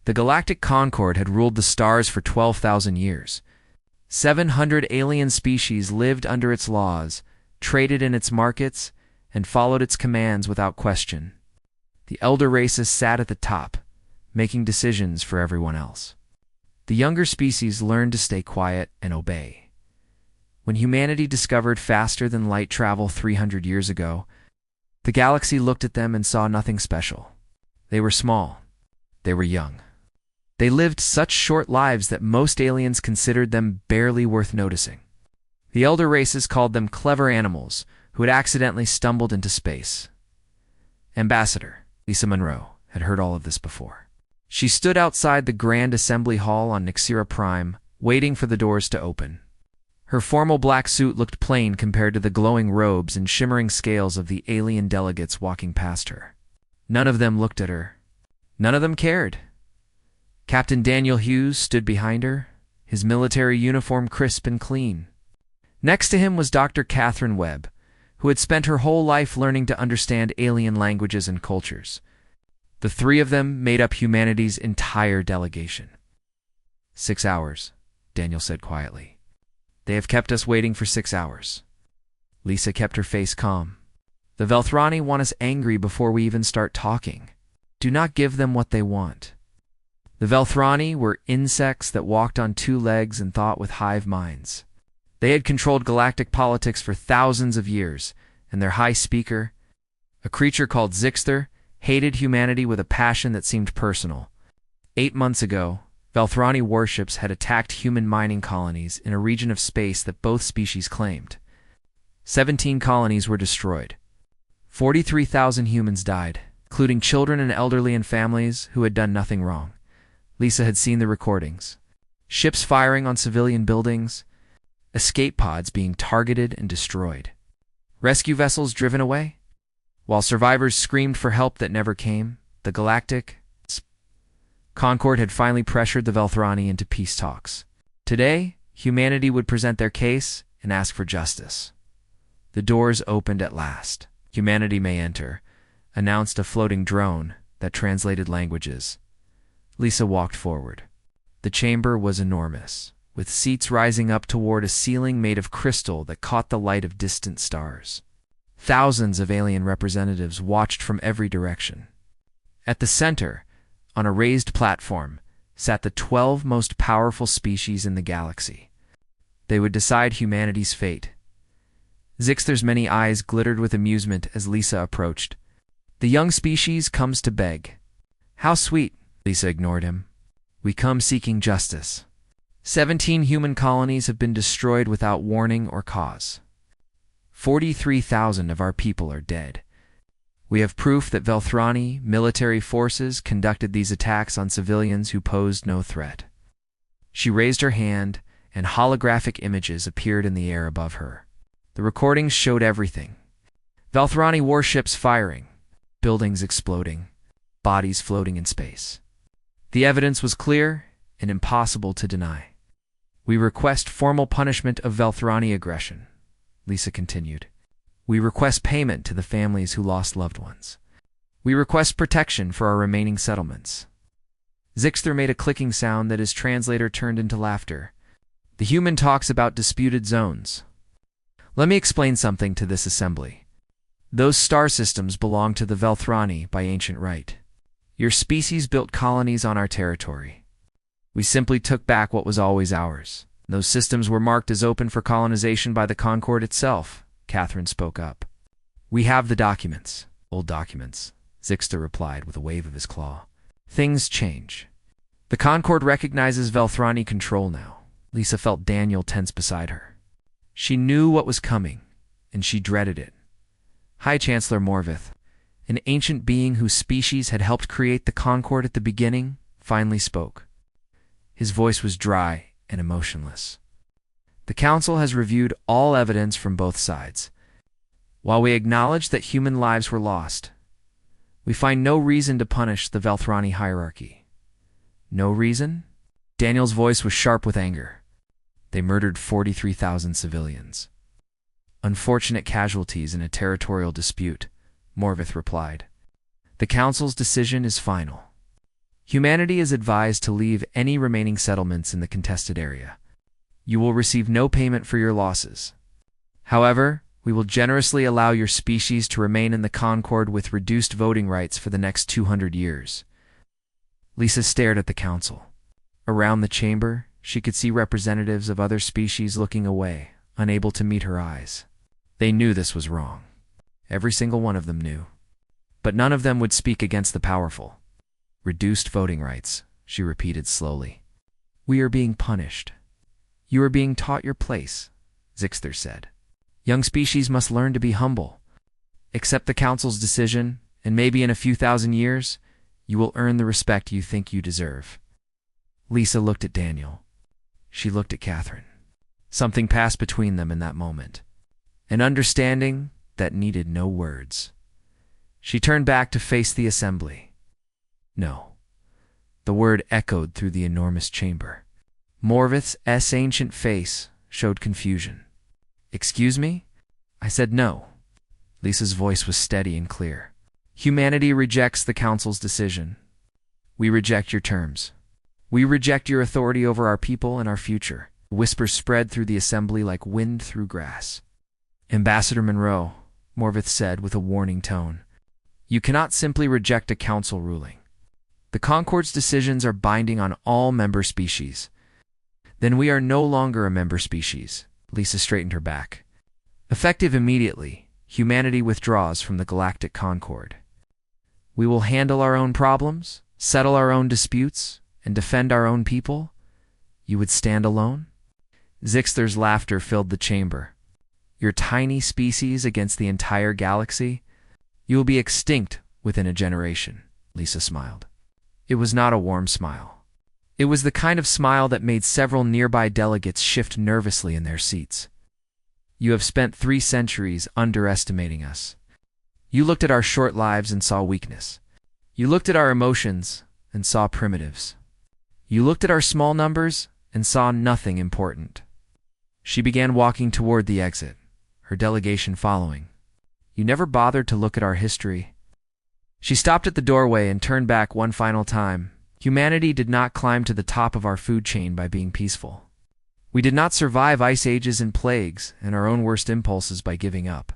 The Galactic Concord had ruled the stars for 12,000 years. 700 alien species lived under its laws, traded in its markets, and followed its commands without question. The elder races sat at the top, making decisions for everyone else. The younger species learned to stay quiet and obey. When humanity discovered faster than light travel 300 years ago, the galaxy looked at them and saw nothing special. They were small. They were young. They lived such short lives that most aliens considered them barely worth noticing. The elder races called them clever animals who had accidentally stumbled into space. Ambassador Lisa Monroe had heard all of this before. She stood outside the Grand Assembly Hall on Nixira Prime, waiting for the doors to open. Her formal black suit looked plain compared to the glowing robes and shimmering scales of the alien delegates walking past her. None of them looked at her. None of them cared. Captain Daniel Hughes stood behind her, his military uniform crisp and clean. Next to him was Dr. Catherine Webb, who had spent her whole life learning to understand alien languages and cultures. The three of them made up humanity's entire delegation. 6 hours, Daniel said quietly. They have kept us waiting for 6 hours. Lisa kept her face calm. The Velthrani want us angry before we even start talking. Do not give them what they want. The Velthrani were insects that walked on 2 legs and thought with hive minds. They had controlled galactic politics for thousands of years, and their high speaker, a creature called Zixter, hated humanity with a passion that seemed personal. 8 months ago, Velthrani warships had attacked human mining colonies in a region of space that both species claimed. 17 colonies were destroyed. 43,000 humans died, including children and elderly and families who had done nothing wrong. Lisa had seen the recordings. Ships firing on civilian buildings, escape pods being targeted and destroyed, rescue vessels driven away. While survivors screamed for help that never came, the Galactic Concord had finally pressured the Velthrani into peace talks. Today, humanity would present their case and ask for justice. The doors opened at last. Humanity may enter, announced a floating drone that translated languages. Lisa walked forward. The chamber was enormous, with seats rising up toward a ceiling made of crystal that caught the light of distant stars. Thousands of alien representatives watched from every direction. At the center, on a raised platform, sat the 12 most powerful species in the galaxy. They would decide humanity's fate. Zixter's many eyes glittered with amusement as Lisa approached. The young species comes to beg. How sweet, Lisa ignored him. We come seeking justice. 17 human colonies have been destroyed without warning or cause. 43,000 of our people are dead. We have proof that Velthrani military forces conducted these attacks on civilians who posed no threat. She raised her hand, and holographic images appeared in the air above her. The recordings showed everything. Velthrani warships firing, buildings exploding, bodies floating in space. The evidence was clear and impossible to deny. We request formal punishment of Velthrani aggression, Lisa continued. We request payment to the families who lost loved ones. We request protection for our remaining settlements. Zixter made a clicking sound that his translator turned into laughter. The human talks about disputed zones. Let me explain something to this assembly. Those star systems belong to the Velthrani by ancient right. Your species built colonies on our territory. We simply took back what was always ours. Those systems were marked as open for colonization by the Concord itself, Catherine spoke up. We have the documents. Old documents, Zixter replied with a wave of his claw. Things change. The Concord recognizes Velthrani control now. Lisa felt Daniel tense beside her. She knew what was coming, and she dreaded it. High Chancellor Morvith, an ancient being whose species had helped create the Concord at the beginning, finally spoke. His voice was dry and emotionless. The Council has reviewed all evidence from both sides. While we acknowledge that human lives were lost, we find no reason to punish the Velthrani hierarchy. No reason? Daniel's voice was sharp with anger. They murdered 43,000 civilians. Unfortunate casualties in a territorial dispute, Morvith replied. The Council's decision is final. Humanity is advised to leave any remaining settlements in the contested area. You will receive no payment for your losses. However, we will generously allow your species to remain in the Concord with reduced voting rights for the next 200 years. Lisa stared at the council. Around the chamber, she could see representatives of other species looking away, unable to meet her eyes. They knew this was wrong. Every single one of them knew. But none of them would speak against the powerful. Reduced voting rights, she repeated slowly. We are being punished. You are being taught your place, Zixter said. Young species must learn to be humble. Accept the council's decision, and maybe in a few thousand years, you will earn the respect you think you deserve. Lisa looked at Daniel. She looked at Catherine. Something passed between them in that moment. An understanding that needed no words. She turned back to face the assembly. No. The word echoed through the enormous chamber. Morvith's ancient face showed confusion. Excuse me? I said no. Lisa's voice was steady and clear. Humanity rejects the council's decision. We reject your terms. We reject your authority over our people and our future. Whispers spread through the assembly like wind through grass. Ambassador Monroe, Morvith said with a warning tone, you cannot simply reject a council ruling. The Concord's decisions are binding on all member species. Then we are no longer a member species. Lisa straightened her back. Effective immediately, humanity withdraws from the Galactic Concord. We will handle our own problems, settle our own disputes, and defend our own people. You would stand alone? Zixter's laughter filled the chamber. Your tiny species against the entire galaxy? You will be extinct within a generation, Lisa smiled. It was not a warm smile. It was the kind of smile that made several nearby delegates shift nervously in their seats. You have spent 3 centuries underestimating us. You looked at our short lives and saw weakness. You looked at our emotions and saw primitives. You looked at our small numbers and saw nothing important. She began walking toward the exit, her delegation following. You never bothered to look at our history. She stopped at the doorway and turned back one final time. Humanity did not climb to the top of our food chain by being peaceful. We did not survive ice ages and plagues and our own worst impulses by giving up.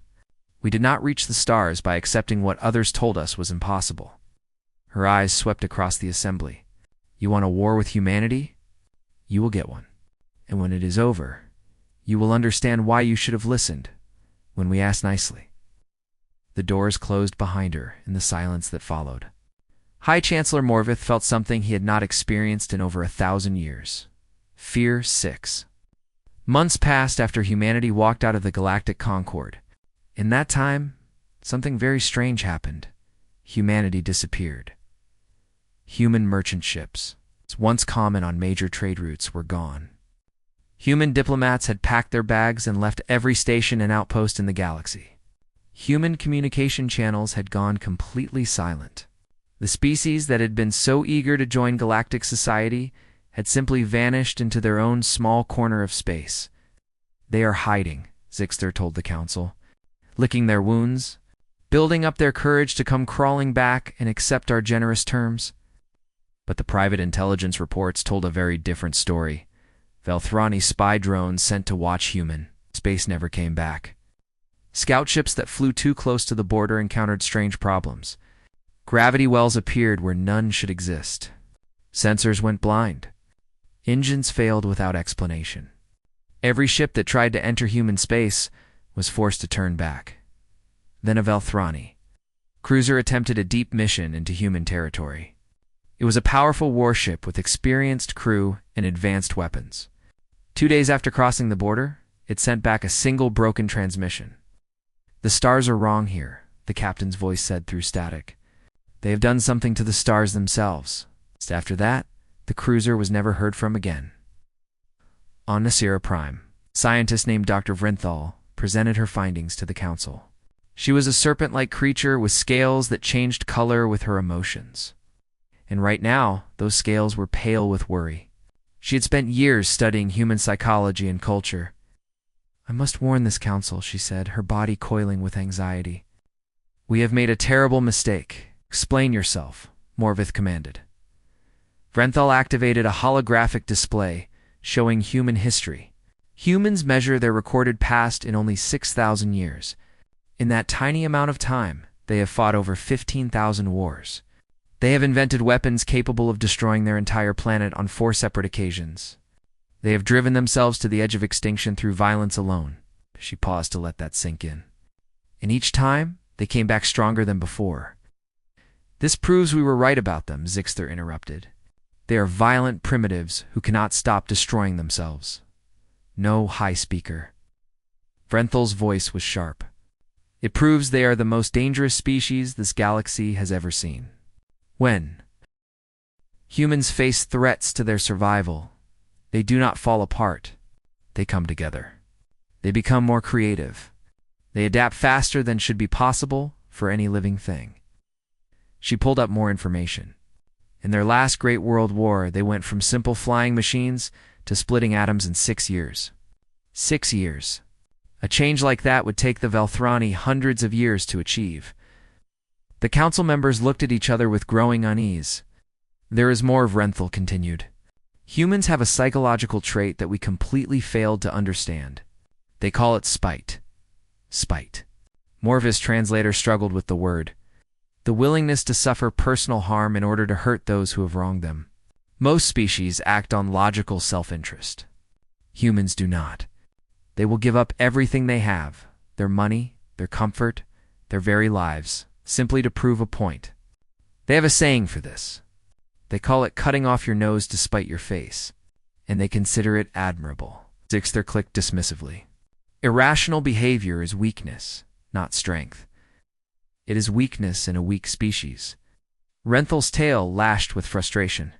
We did not reach the stars by accepting what others told us was impossible. Her eyes swept across the assembly. You want a war with humanity? You will get one. And when it is over, you will understand why you should have listened when we asked nicely. The doors closed behind her in the silence that followed. High Chancellor Morvith felt something he had not experienced in over 1,000 years. Fear 6. Months passed after humanity walked out of the Galactic Concord. In that time, something very strange happened. Humanity disappeared. Human merchant ships, once common on major trade routes, were gone. Human diplomats had packed their bags and left every station and outpost in the galaxy. Human communication channels had gone completely silent. The species that had been so eager to join galactic society had simply vanished into their own small corner of space. They are hiding, Zixter told the council, licking their wounds, building up their courage to come crawling back and accept our generous terms. But the private intelligence reports told a very different story. Velthrani spy drones sent to watch human space never came back. Scout ships that flew too close to the border encountered strange problems. Gravity wells appeared where none should exist. Sensors went blind. Engines failed without explanation. Every ship that tried to enter human space was forced to turn back. Then a Velthrani cruiser attempted a deep mission into human territory. It was a powerful warship with experienced crew and advanced weapons. 2 days after crossing the border, it sent back a single broken transmission. The stars are wrong here, the captain's voice said through static. They have done something to the stars themselves. After that, the cruiser was never heard from again. On Nasira Prime, a scientist named Dr. Vrenthal presented her findings to the council. She was a serpent-like creature with scales that changed color with her emotions. And right now, those scales were pale with worry. She had spent years studying human psychology and culture. I must warn this council, she said, her body coiling with anxiety. We have made a terrible mistake. Explain yourself, Morvith commanded. Vrenthal activated a holographic display showing human history. Humans measure their recorded past in only 6,000 years. In that tiny amount of time, they have fought over 15,000 wars. They have invented weapons capable of destroying their entire planet on 4 separate occasions. They have driven themselves to the edge of extinction through violence alone. She paused to let that sink in. And each time, they came back stronger than before. This proves we were right about them, Zixter interrupted. They are violent primitives who cannot stop destroying themselves. No, High Speaker. Vrenthal's voice was sharp. It proves they are the most dangerous species this galaxy has ever seen. When humans face threats to their survival, they do not fall apart. They come together. They become more creative. They adapt faster than should be possible for any living thing. She pulled up more information. In their last Great World War, they went from simple flying machines to splitting atoms in 6 years. 6 years. A change like that would take the Velthrani hundreds of years to achieve. The council members looked at each other with growing unease. There is more, Vrenthal continued. Humans have a psychological trait that we completely failed to understand. They call it spite. Spite. Morvis' translator struggled with the word. The willingness to suffer personal harm in order to hurt those who have wronged them. Most species act on logical self-interest. Humans do not. They will give up everything they have, their money, their comfort, their very lives, simply to prove a point. They have a saying for this. They call it cutting off your nose to spite your face, and they consider it admirable. Zixter clicked dismissively. Irrational behavior is weakness, not strength. It is weakness in a weak species. Renthal's tail lashed with frustration.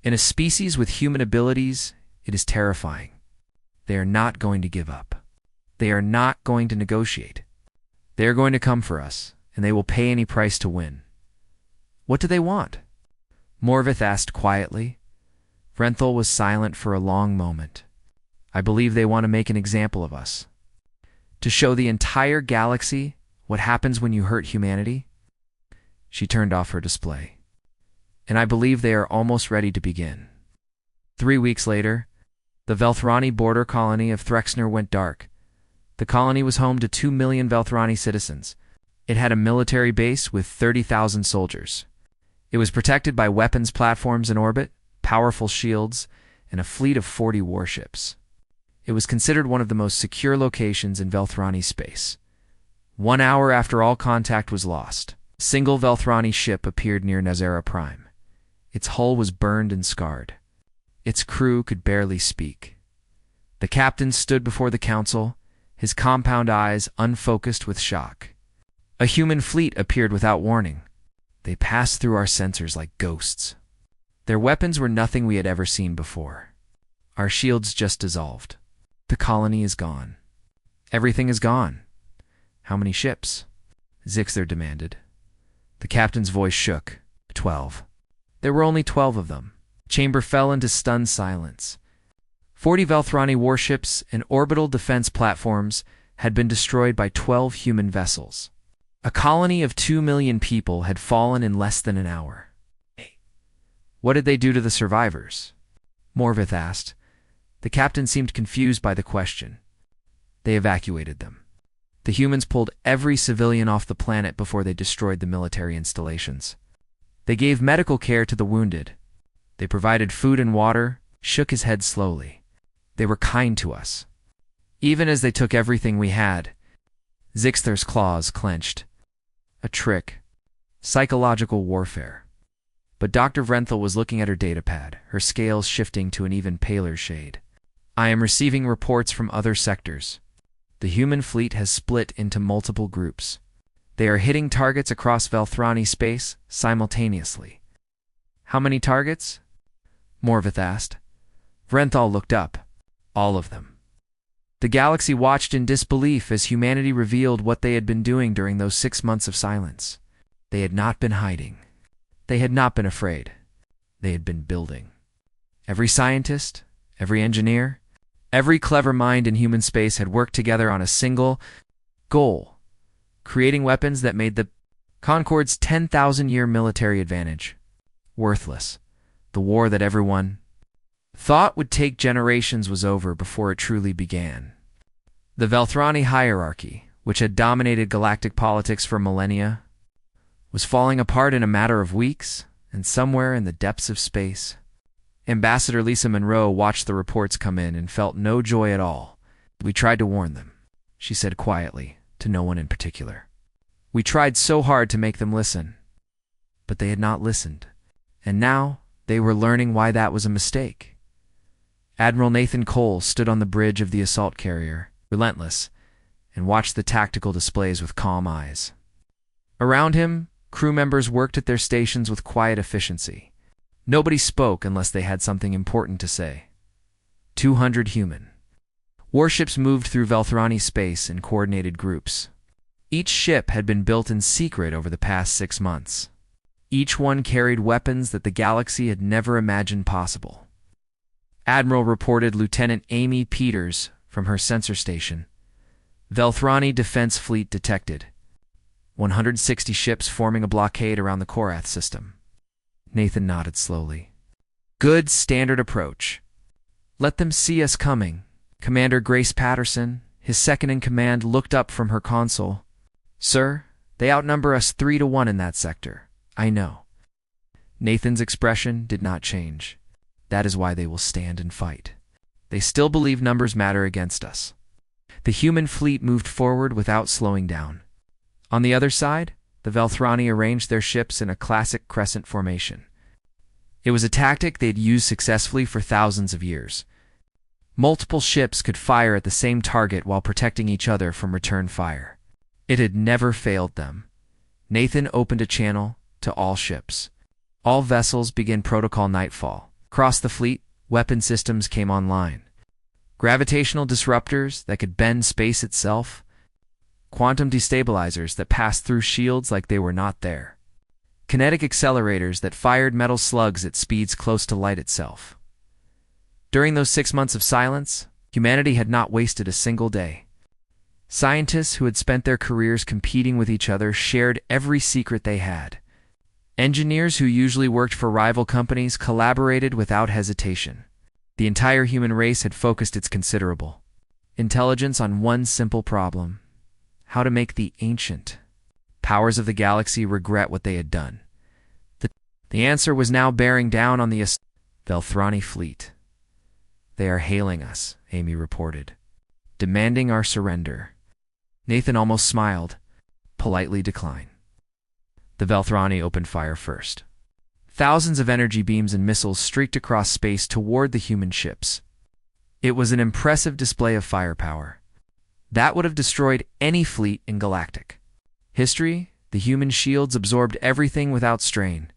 In a species with human abilities, it is terrifying. They are not going to give up. They are not going to negotiate. They are going to come for us, and they will pay any price to win. What do they want? Morvith asked quietly. Vrenthal was silent for a long moment. I believe they want to make an example of us. To show the entire galaxy what happens when you hurt humanity? She turned off her display. And I believe they are almost ready to begin. 3 weeks later, the Velthrani border colony of Threxner went dark. The colony was home to 2 million Velthrani citizens. It had a military base with 30,000 soldiers. It was protected by weapons platforms in orbit, powerful shields, and a fleet of 40 warships. It was considered one of the most secure locations in Velthrani space. 1 hour after all contact was lost, a single Velthrani ship appeared near Nazera Prime. Its hull was burned and scarred. Its crew could barely speak. The captain stood before the council, his compound eyes unfocused with shock. A human fleet appeared without warning. They passed through our sensors like ghosts. Their weapons were nothing we had ever seen before. Our shields just dissolved. The colony is gone. Everything is gone. How many ships? Zixter demanded. The captain's voice shook. 12. There were only 12 of them. Chamber fell into stunned silence. 40 Velthrani warships and orbital defense platforms had been destroyed by 12 human vessels. A colony of 2 million people had fallen in less than an hour. What did they do to the survivors? Morvith asked. The captain seemed confused by the question. They evacuated them. The humans pulled every civilian off the planet before they destroyed the military installations. They gave medical care to the wounded. They provided food and water, shook his head slowly. They were kind to us. Even as they took everything we had. Zixter's claws clenched. A trick. Psychological warfare. But Dr. Vrenthal was looking at her datapad, her scales shifting to an even paler shade. I am receiving reports from other sectors. The human fleet has split into multiple groups. They are hitting targets across Velthrani space simultaneously. How many targets? Morvith asked. Vrenthal looked up. All of them. The galaxy watched in disbelief as humanity revealed what they had been doing during those 6 months of silence. They had not been hiding. They had not been afraid. They had been building. Every scientist, every engineer, every clever mind in human space had worked together on a single goal, creating weapons that made the Concord's 10,000-year military advantage worthless. The war that everyone thought would take generations was over before it truly began. The Velthrani hierarchy, which had dominated galactic politics for millennia, was falling apart in a matter of weeks, and somewhere in the depths of space, Ambassador Lisa Monroe watched the reports come in and felt no joy at all. "We tried to warn them," she said quietly, to no one in particular. "We tried so hard to make them listen." But they had not listened, and now they were learning why that was a mistake. Admiral Nathan Cole stood on the bridge of the assault carrier, relentless, and watched the tactical displays with calm eyes. Around him, crew members worked at their stations with quiet efficiency. Nobody spoke unless they had something important to say. 200 human warships moved through Velthrani space in coordinated groups. Each ship had been built in secret over the past 6 months. Each one carried weapons that the galaxy had never imagined possible. Admiral reported Lieutenant Amy Peters from her sensor station. Velthrani Defense Fleet detected 160 ships forming a blockade around the Korath system. Nathan nodded slowly. "Good standard approach. Let them see us coming." Commander Grace Patterson, his second-in-command, looked up from her console. "Sir, they outnumber us 3-1 in that sector. I know." Nathan's expression did not change. "That is why they will stand and fight. They still believe numbers matter against us." The human fleet moved forward without slowing down. On the other side, the Velthrani arranged their ships in a classic crescent formation. It was a tactic they'd used successfully for thousands of years. Multiple ships could fire at the same target while protecting each other from return fire. It had never failed them. Nathan opened a channel to all ships. All vessels began protocol nightfall. Across the fleet, weapon systems came online. Gravitational disruptors that could bend space itself. Quantum destabilizers that passed through shields like they were not there. Kinetic accelerators that fired metal slugs at speeds close to light itself. During those 6 months of silence, humanity had not wasted a single day. Scientists who had spent their careers competing with each other shared every secret they had. Engineers who usually worked for rival companies collaborated without hesitation. The entire human race had focused its considerable intelligence on one simple problem: how to make the ancient powers of the galaxy regret what they had done. The answer was now bearing down on the Velthrani fleet. "They are hailing us," Amy reported, "demanding our surrender." Nathan almost smiled. "Politely decline." The Velthrani opened fire first. Thousands of energy beams and missiles streaked across space toward the human ships. It was an impressive display of firepower. That would have destroyed any fleet in galactic history. The human shields absorbed everything without strain.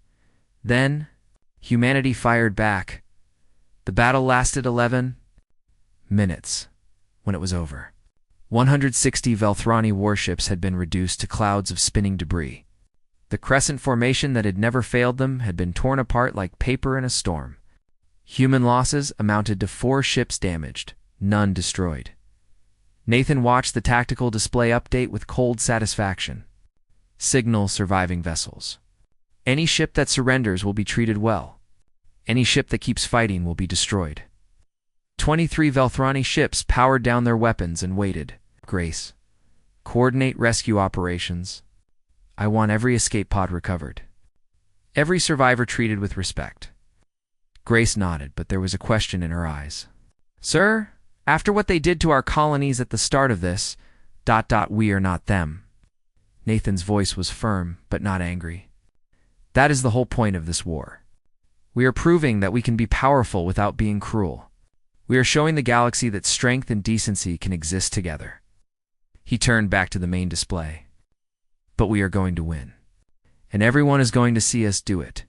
Then, humanity fired back. The battle lasted 11 minutes. When it was over, 160 Velthrani warships had been reduced to clouds of spinning debris. The crescent formation that had never failed them had been torn apart like paper in a storm. Human losses amounted to 4 ships damaged, none destroyed. Nathan watched the tactical display update with cold satisfaction. Signal surviving vessels. Any ship that surrenders will be treated well. Any ship that keeps fighting will be destroyed. 23 Velthrani ships powered down their weapons and waited. "Grace, coordinate rescue operations. I want every escape pod recovered. Every survivor treated with respect." Grace nodded, but there was a question in her eyes. "Sir, after what they did to our colonies at the start of this, ... we are not them." Nathan's voice was firm, but not angry. "That is the whole point of this war. We are proving that we can be powerful without being cruel. We are showing the galaxy that strength and decency can exist together." He turned back to the main display. "But we are going to win. And everyone is going to see us do it."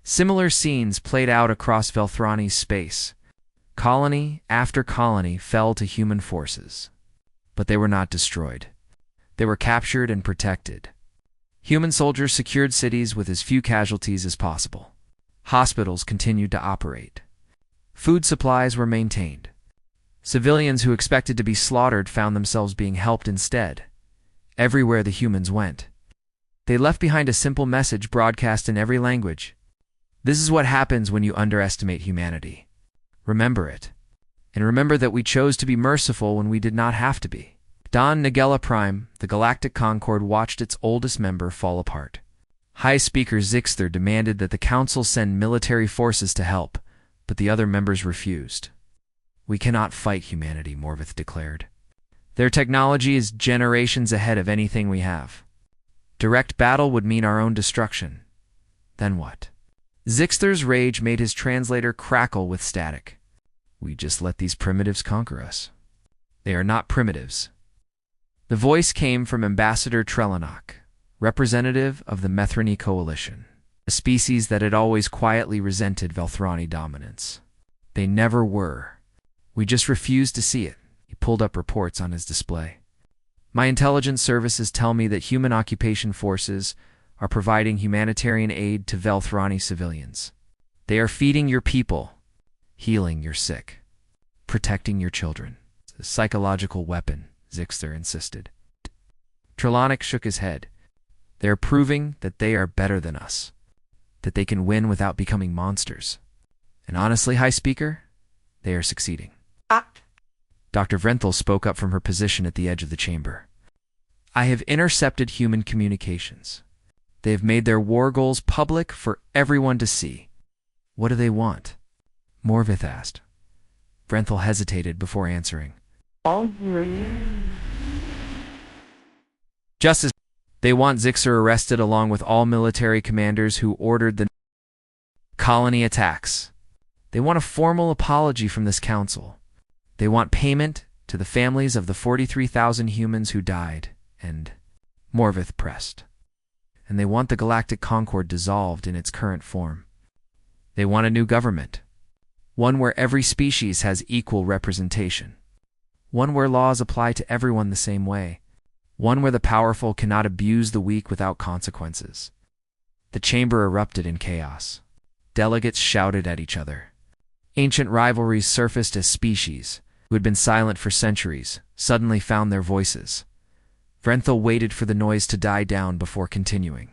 Similar scenes played out across Velthrani's space. Colony after colony fell to human forces. But they were not destroyed. They were captured and protected. Human soldiers secured cities with as few casualties as possible. Hospitals continued to operate. Food supplies were maintained. Civilians who expected to be slaughtered found themselves being helped instead. Everywhere the humans went, they left behind a simple message broadcast in every language: This is what happens when you underestimate humanity. Remember it. And remember that we chose to be merciful when we did not have to be. Don Nagella Prime, the Galactic Concord, watched its oldest member fall apart. High Speaker Zixter demanded that the Council send military forces to help, but the other members refused. We cannot fight humanity, Morvith declared. Their technology is generations ahead of anything we have. Direct battle would mean our own destruction. Then what? Zixter's rage made his translator crackle with static. We just let these primitives conquer us. They are not primitives. The voice came from Ambassador Trelenok, representative of the Methrony Coalition, a species that had always quietly resented Velthrani dominance. They never were. We just refused to see it. He pulled up reports on his display. My intelligence services tell me that human occupation forces are providing humanitarian aid to Velthrani civilians. They are feeding your people, healing your sick, protecting your children. It's a psychological weapon, Zixter insisted. Trelawnec shook his head. They are proving that they are better than us, that they can win without becoming monsters. And honestly, High Speaker, they are succeeding. Dr. Vrenthal spoke up from her position at the edge of the chamber. I have intercepted human communications. They have made their war goals public for everyone to see. What do they want? Morvith asked. Vrenthal hesitated before answering. Justice. They want Zixter arrested along with all military commanders who ordered the colony attacks. They want a formal apology from this council. They want payment to the families of the 43,000 humans who died, and Morvith pressed. And they want the Galactic Concord dissolved in its current form. They want a new government, one where every species has equal representation, one where laws apply to everyone the same way, one where the powerful cannot abuse the weak without consequences. The chamber erupted in chaos. Delegates shouted at each other. Ancient rivalries surfaced as species, who had been silent for centuries, suddenly found their voices. Vrenthal waited for the noise to die down before continuing.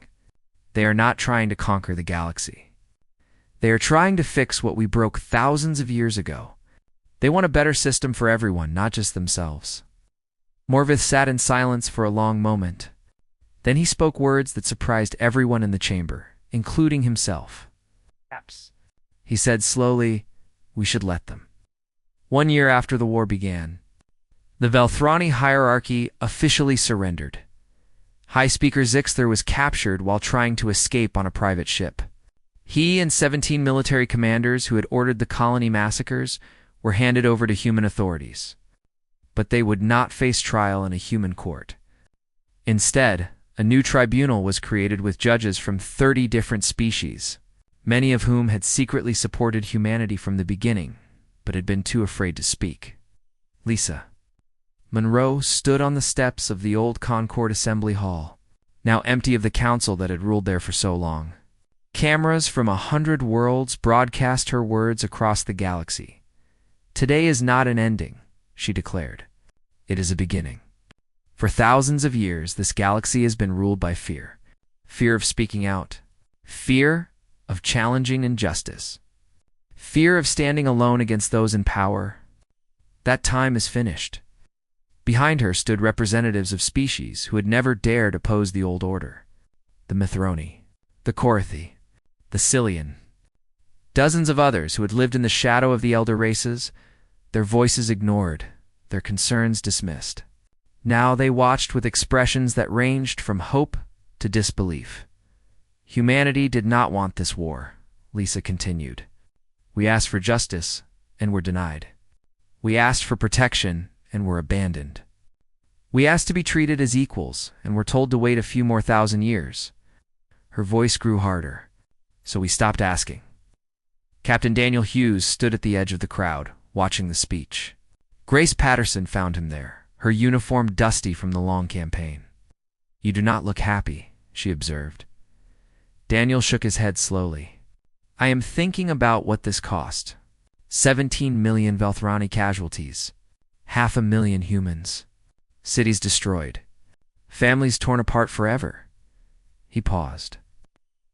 They are not trying to conquer the galaxy. They are trying to fix what we broke thousands of years ago. They want a better system for everyone, not just themselves. Morvith sat in silence for a long moment. Then he spoke words that surprised everyone in the chamber, including himself. He said slowly, we should let them. 1 year after the war began, the Velthrani hierarchy officially surrendered. High Speaker Zixter was captured while trying to escape on a private ship. He and 17 military commanders who had ordered the colony massacres were handed over to human authorities. But they would not face trial in a human court. Instead, a new tribunal was created with judges from 30 different species, many of whom had secretly supported humanity from the beginning, but had been too afraid to speak. Lisa. Monroe stood on the steps of the old Concord Assembly Hall, now empty of the council that had ruled there for so long. Cameras from 100 worlds broadcast her words across the galaxy. Today is not an ending, she declared. It is a beginning. For thousands of years, this galaxy has been ruled by fear. Fear of speaking out. Fear of challenging injustice. Fear of standing alone against those in power. That time is finished. Behind her stood representatives of species who had never dared oppose the old order. The Mithroni, the Korathi, the Cillian. Dozens of others who had lived in the shadow of the elder races, their voices ignored, their concerns dismissed. Now they watched with expressions that ranged from hope to disbelief. Humanity did not want this war, Lisa continued. We asked for justice, and were denied. We asked for protection, and were abandoned. We asked to be treated as equals, and were told to wait a few more thousand years. Her voice grew harder, so we stopped asking. Captain Daniel Hughes stood at the edge of the crowd, watching the speech. Grace Patterson found him there, her uniform dusty from the long campaign. You do not look happy, she observed. Daniel shook his head slowly. I am thinking about what this cost. 17 million Velthrani casualties. 500,000 humans. Cities destroyed. Families torn apart forever. He paused.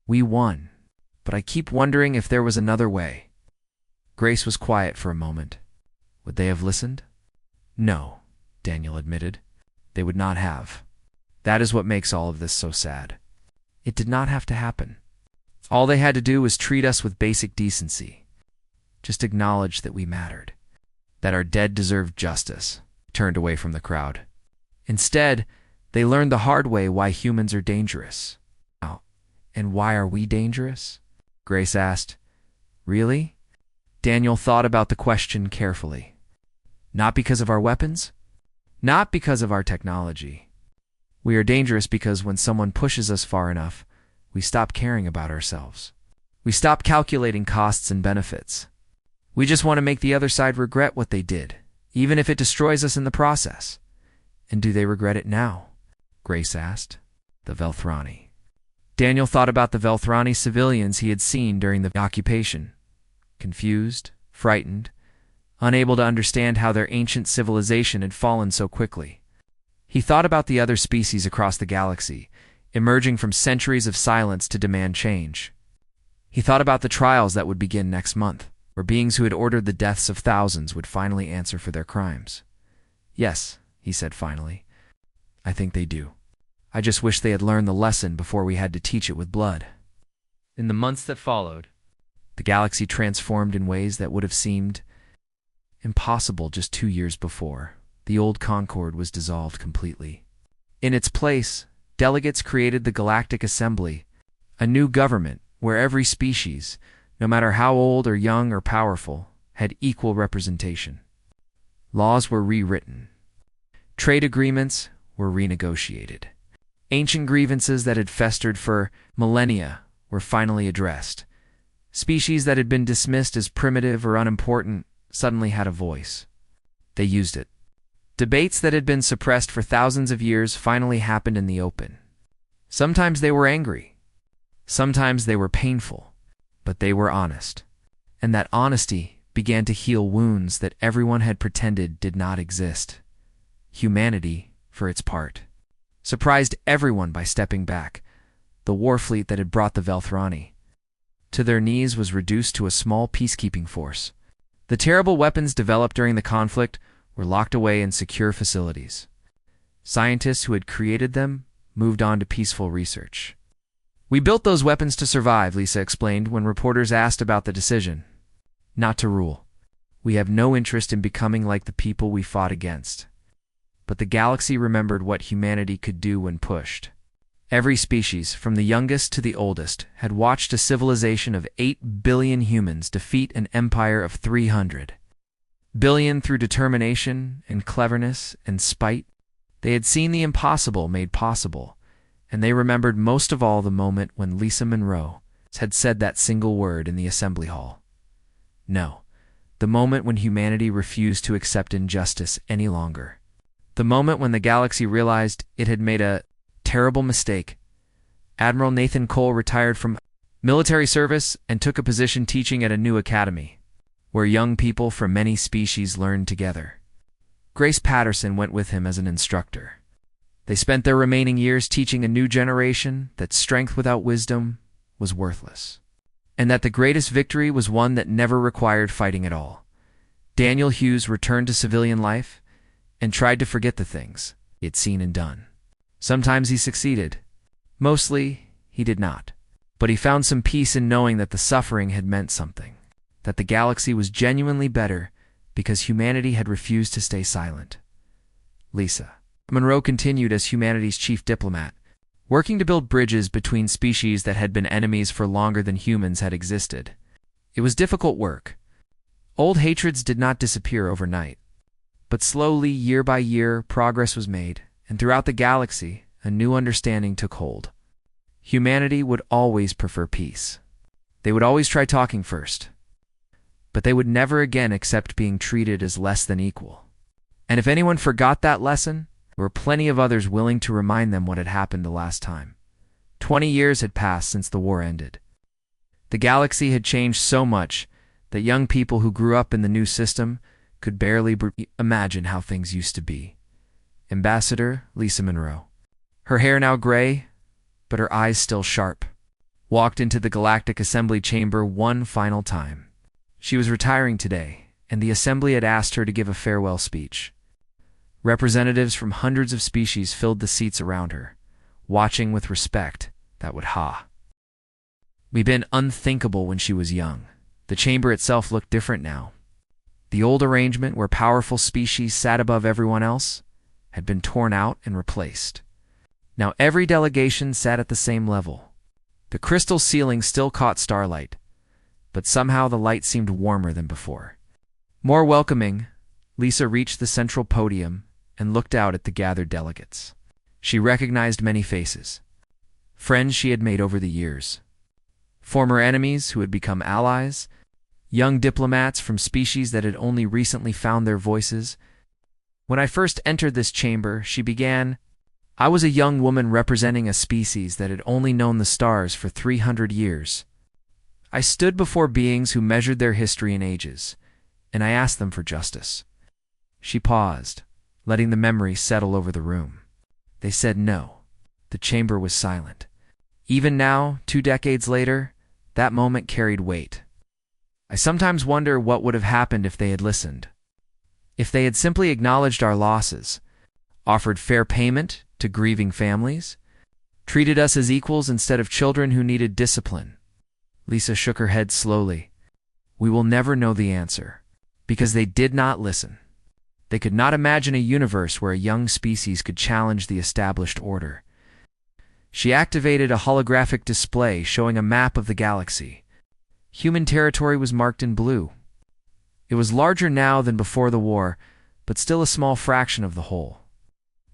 We won. but I keep wondering if there was another way." Grace was quiet for a moment. Would they have listened? No, Daniel admitted. They would not have. That is what makes all of this so sad. It did not have to happen. All they had to do was treat us with basic decency. Just acknowledge that we mattered, that our dead deserved justice. Turned away from the crowd. Instead, they learned the hard way why humans are dangerous. And why are we dangerous? Grace asked. Really? Daniel thought about the question carefully. Not because of our weapons? Not because of our technology. We are dangerous because when someone pushes us far enough, we stop caring about ourselves. We stop calculating costs and benefits. We just want to make the other side regret what they did, even if it destroys us in the process. And do they regret it now? Grace asked. The Velthrani. Daniel thought about the Velthrani civilians he had seen during the occupation. Confused, frightened, unable to understand how their ancient civilization had fallen so quickly. He thought about the other species across the galaxy, emerging from centuries of silence to demand change. He thought about the trials that would begin next month, where beings who had ordered the deaths of thousands would finally answer for their crimes. Yes, he said finally. I think they do. I just wish they had learned the lesson before we had to teach it with blood. In the months that followed, the galaxy transformed in ways that would have seemed impossible just 2 years before. The old Concord was dissolved completely. In its place, delegates created the Galactic Assembly, a new government where every species, no matter how old or young or powerful, had equal representation. Laws were rewritten. Trade agreements were renegotiated. Ancient grievances that had festered for millennia were finally addressed. Species that had been dismissed as primitive or unimportant suddenly had a voice. They used it. Debates that had been suppressed for thousands of years finally happened in the open. Sometimes they were angry. Sometimes they were painful. But they were honest. And that honesty began to heal wounds that everyone had pretended did not exist. Humanity, for its part, surprised everyone by stepping back. The war fleet that had brought the Velthrani to their knees was reduced to a small peacekeeping force. The terrible weapons developed during the conflict were locked away in secure facilities. Scientists who had created them moved on to peaceful research. We built those weapons to survive, Lisa explained when reporters asked about the decision. Not to rule. We have no interest in becoming like the people we fought against. But the galaxy remembered what humanity could do when pushed. Every species, from the youngest to the oldest, had watched a civilization of 8 billion humans defeat an empire of 300 billion through determination and cleverness and spite. They had seen the impossible made possible, and they remembered most of all the moment when Lisa Monroe had said that single word in the assembly hall. No, the moment when humanity refused to accept injustice any longer. The moment when the galaxy realized it had made a terrible mistake. Admiral Nathan Cole retired from military service and took a position teaching at a new academy, where young people from many species learned together. Grace Patterson went with him as an instructor. They spent their remaining years teaching a new generation that strength without wisdom was worthless, and that the greatest victory was one that never required fighting at all. Daniel Hughes returned to civilian life and tried to forget the things he had seen and done. Sometimes he succeeded. Mostly, he did not. But he found some peace in knowing that the suffering had meant something, that the galaxy was genuinely better because humanity had refused to stay silent. Lisa Monroe continued as humanity's chief diplomat, working to build bridges between species that had been enemies for longer than humans had existed. It was difficult work. Old hatreds did not disappear overnight. But slowly, year by year, progress was made, and throughout the galaxy, a new understanding took hold. Humanity would always prefer peace. They would always try talking first. But they would never again accept being treated as less than equal. And if anyone forgot that lesson, there were plenty of others willing to remind them what had happened the last time. 20 years had passed since the war ended. The galaxy had changed so much that young people who grew up in the new system could barely imagine how things used to be. Ambassador Lisa Monroe. Her hair now gray, but her eyes still sharp. walked into the Galactic Assembly chamber one final time. She was retiring today, and the Assembly had asked her to give a farewell speech. Representatives from hundreds of species filled the seats around her, watching with respect that would ha. We'd been unthinkable when she was young. The chamber itself looked different now. The old arrangement where powerful species sat above everyone else had been torn out and replaced. Now every delegation sat at the same level. The crystal ceiling still caught starlight, but somehow the light seemed warmer than before. More welcoming, Lisa reached the central podium and looked out at the gathered delegates. She recognized many faces, friends she had made over the years, former enemies who had become allies, young diplomats from species that had only recently found their voices. When I first entered this chamber, she began, I was a young woman representing a species that had only known the stars for 300 years. I stood before beings who measured their history in ages, and I asked them for justice. She paused, letting the memory settle over the room. They said no. The chamber was silent. Even now, 2 decades later, that moment carried weight. I sometimes wonder what would have happened if they had listened. If they had simply acknowledged our losses, offered fair payment to grieving families, treated us as equals instead of children who needed discipline. Lisa shook her head slowly. We will never know the answer, because they did not listen. They could not imagine a universe where a young species could challenge the established order. She activated a holographic display showing a map of the galaxy. Human territory was marked in blue. It was larger now than before the war, but still a small fraction of the whole.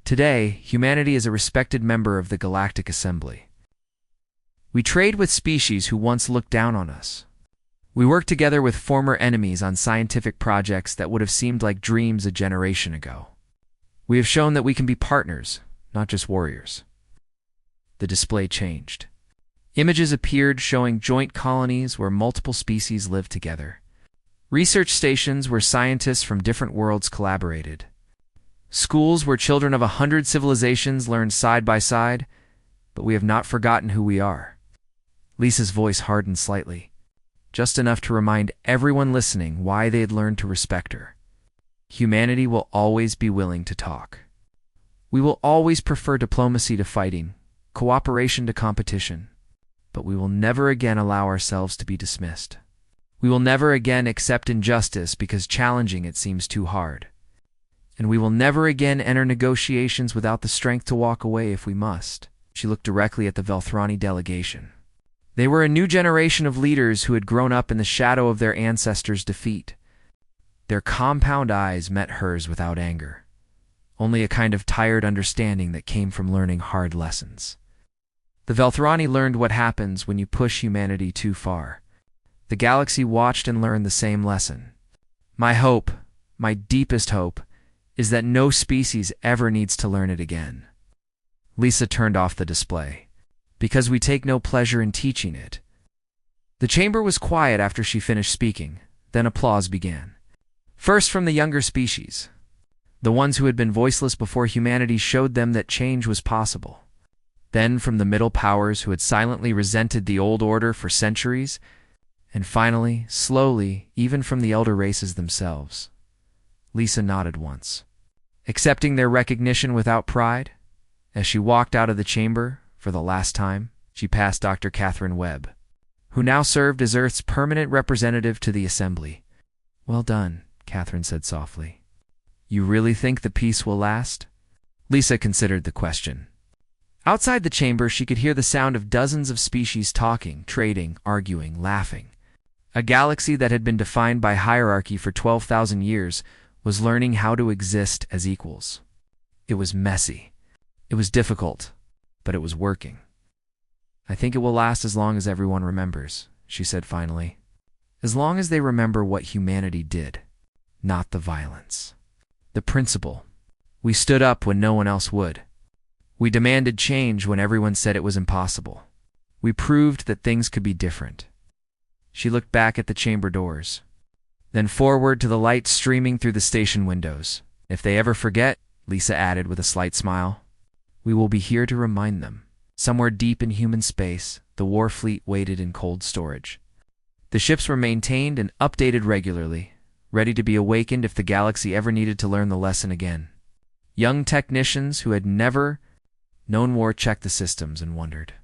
Today, humanity is a respected member of the Galactic Assembly. We trade with species who once looked down on us. We work together with former enemies on scientific projects that would have seemed like dreams a generation ago. We have shown that we can be partners, not just warriors. The display changed. Images appeared showing joint colonies where multiple species lived together. Research stations where scientists from different worlds collaborated. Schools where children of 100 civilizations learned side by side, but we have not forgotten who we are. Lisa's voice hardened slightly, just enough to remind everyone listening why they had learned to respect her. Humanity will always be willing to talk. We will always prefer diplomacy to fighting, cooperation to competition, but we will never again allow ourselves to be dismissed. We will never again accept injustice because challenging it seems too hard. And we will never again enter negotiations without the strength to walk away if we must. She looked directly at the Velthrani delegation. They were a new generation of leaders who had grown up in the shadow of their ancestors' defeat. Their compound eyes met hers without anger, only a kind of tired understanding that came from learning hard lessons. The Velthrani learned what happens when you push humanity too far. The galaxy watched and learned the same lesson. My hope, my deepest hope, is that no species ever needs to learn it again. Lisa turned off the display, because we take no pleasure in teaching it. The chamber was quiet after she finished speaking, then applause began. First from the younger species. The ones who had been voiceless before humanity showed them that change was possible. Then from the middle powers who had silently resented the old order for centuries, and finally, slowly, even from the elder races themselves. Lisa nodded once, accepting their recognition without pride. As she walked out of the chamber, for the last time, she passed Dr. Catherine Webb, who now served as Earth's permanent representative to the Assembly. Well done, Catherine said softly. You really think the peace will last? Lisa considered the question. Outside the chamber, she could hear the sound of dozens of species talking, trading, arguing, laughing. A galaxy that had been defined by hierarchy for 12,000 years was learning how to exist as equals. It was messy. It was difficult, but it was working. I think it will last as long as everyone remembers, she said finally. As long as they remember what humanity did, not the violence. The principle. We stood up when no one else would. We demanded change when everyone said it was impossible. We proved that things could be different. She looked back at the chamber doors, then forward to the light streaming through the station windows. If they ever forget, Lisa added with a slight smile, we will be here to remind them. Somewhere deep in human space, the war fleet waited in cold storage. The ships were maintained and updated regularly, ready to be awakened if the galaxy ever needed to learn the lesson again. Young technicians who had never known war checked the systems and wondered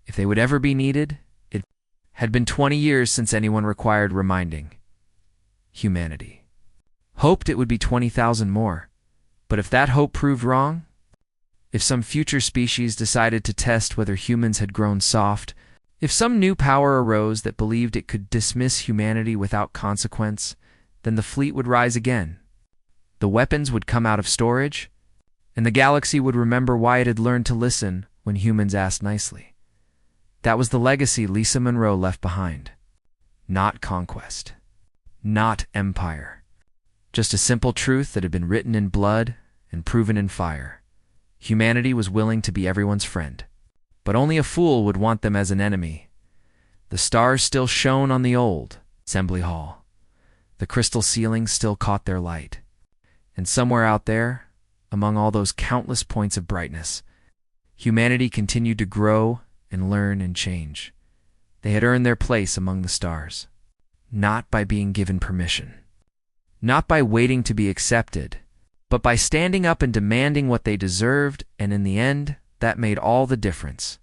if they would ever be needed. It had been 20 years since anyone required reminding. Humanity hoped it would be 20,000 more, but if that hope proved wrong, if some future species decided to test whether humans had grown soft, if some new power arose that believed it could dismiss humanity without consequence, then the fleet would rise again. The weapons would come out of storage, and the galaxy would remember why it had learned to listen when humans asked nicely. That was the legacy Lisa Monroe left behind. Not conquest. Not empire. Just a simple truth that had been written in blood and proven in fire. Humanity was willing to be everyone's friend, but only a fool would want them as an enemy. The stars still shone on the old assembly hall. The crystal ceilings still caught their light. And somewhere out there, among all those countless points of brightness, humanity continued to grow and learn and change. They had earned their place among the stars, not by being given permission, not by waiting to be accepted, but by standing up and demanding what they deserved, and in the end, that made all the difference.